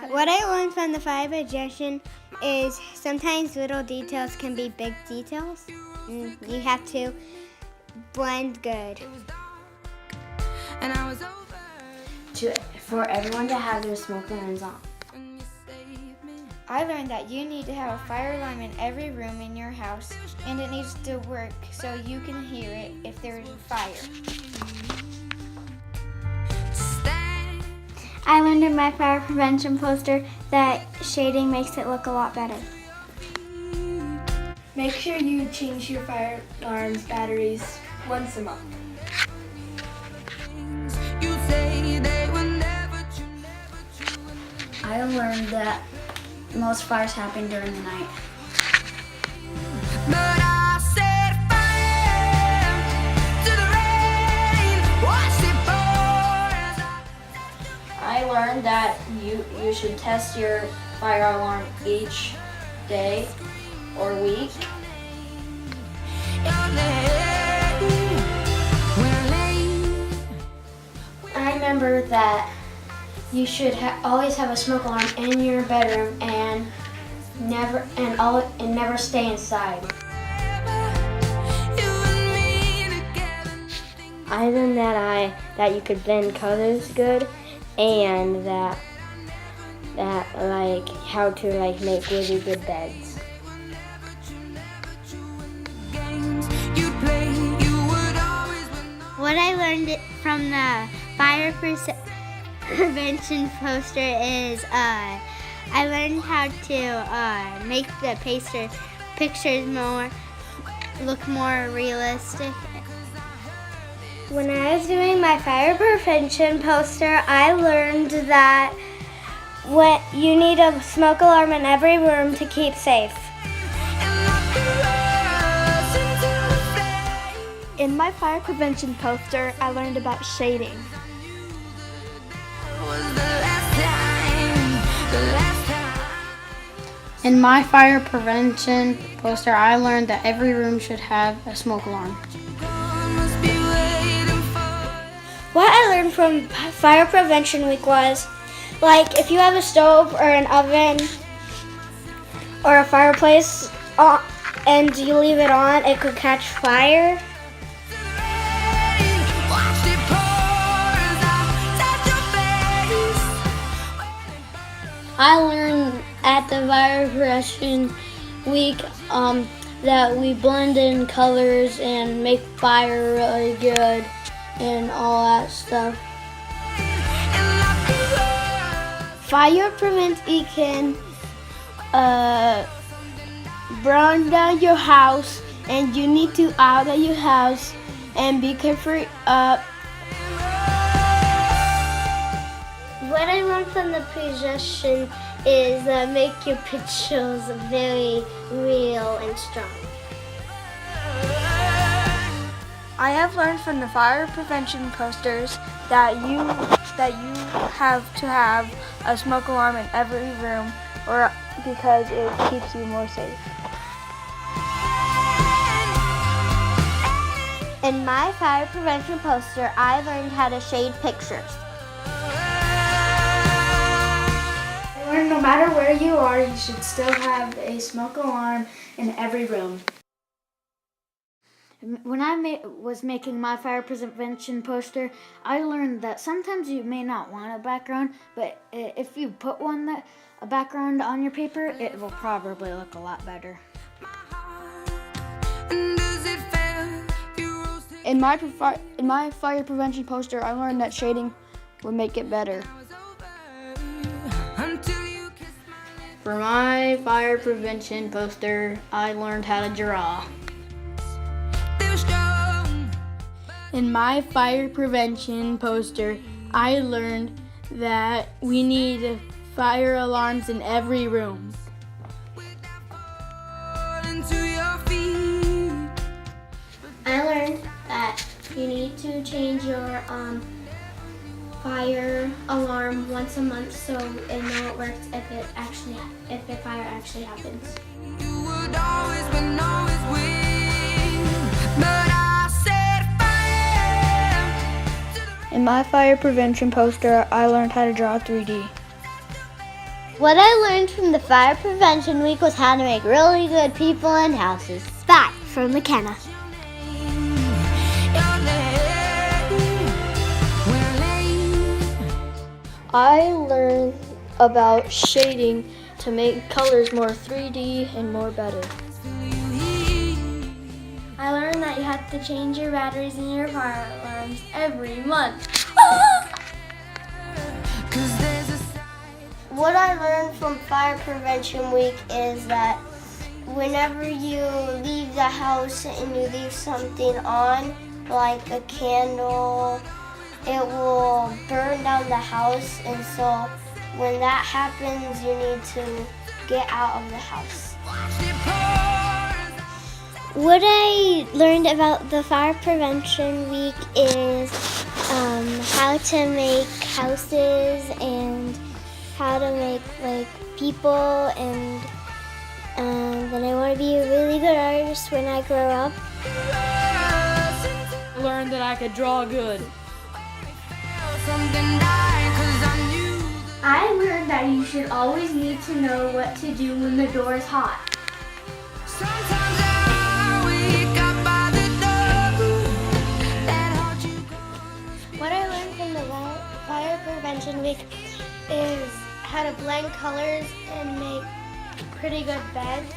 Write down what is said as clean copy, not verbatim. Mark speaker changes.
Speaker 1: What I learned from the fire projection is sometimes little details can be big details. You have to blend good.
Speaker 2: For everyone to have their smoke alarms on.
Speaker 3: I learned that you need to have a fire alarm in every room in your house, and it needs to work so you can hear it if there is a fire.
Speaker 4: I learned in my fire prevention poster that shading makes it look a lot better.
Speaker 5: Make sure you change your fire alarm's batteries once a month.
Speaker 2: I learned that most fires happen during the night. I learned that you should test your fire alarm each day or week. I remember that you should always have a smoke alarm in your bedroom and never stay inside.
Speaker 6: I learned that you could blend colors good, and that like how to like make really good beds.
Speaker 1: What I learned from the fire prevention poster is I learned how to make the pictures look more realistic.
Speaker 4: When I was doing my fire prevention poster, I learned that you need a smoke alarm in every room to keep safe.
Speaker 5: In my fire prevention poster, I learned about shading.
Speaker 2: In my fire prevention poster, I learned that every room should have a smoke alarm.
Speaker 4: What I learned from Fire Prevention Week was, like, if you have a stove or an oven or a fireplace and you leave it on, it could catch fire.
Speaker 6: I learned at the Fire Prevention Week that we blend in colors and make fire really good and all that stuff.
Speaker 5: Fire prevents can burn down your house, and you need to out of your house and be careful.
Speaker 4: What I learned from the projection is make your pictures very real and strong.
Speaker 5: I have learned from the fire prevention posters that you have to have a smoke alarm in every room, or because it keeps you more safe.
Speaker 1: In my fire prevention poster, I learned how to shade pictures.
Speaker 5: I learned no matter where you are, you should still have a smoke alarm in every room.
Speaker 2: When I was making my fire prevention poster, I learned that sometimes you may not want a background, but if you put a background on your paper, it will probably look a lot better.
Speaker 5: In my fire prevention poster, I learned that shading would make it better.
Speaker 2: For my fire prevention poster, I learned how to draw.
Speaker 5: In my fire prevention poster, I learned that we need fire alarms in every room.
Speaker 4: I learned that you need to change your fire alarm once a month so it know it works if the fire actually happens.
Speaker 5: In my fire prevention poster, I learned how to draw 3D.
Speaker 4: What I learned from the Fire Prevention Week was how to make really good people and houses. Bye from McKenna.
Speaker 6: I learned about shading to make colors more 3D and more better.
Speaker 7: I learned that you have to change your batteries in your fire alarms every month.
Speaker 4: What I learned from Fire Prevention Week is that whenever you leave the house and you leave something on, like a candle, it will burn down the house, and so when that happens, you need to get out of the house. What I learned about the Fire Prevention Week is how to make houses and how to make like people, and then I want to be a really good artist when I grow up.
Speaker 8: I learned that I could draw good.
Speaker 7: I learned that you should always need to know what to do when the door is hot.
Speaker 1: What I learned from the Fire Prevention Week is how to blend colors and make pretty good beds.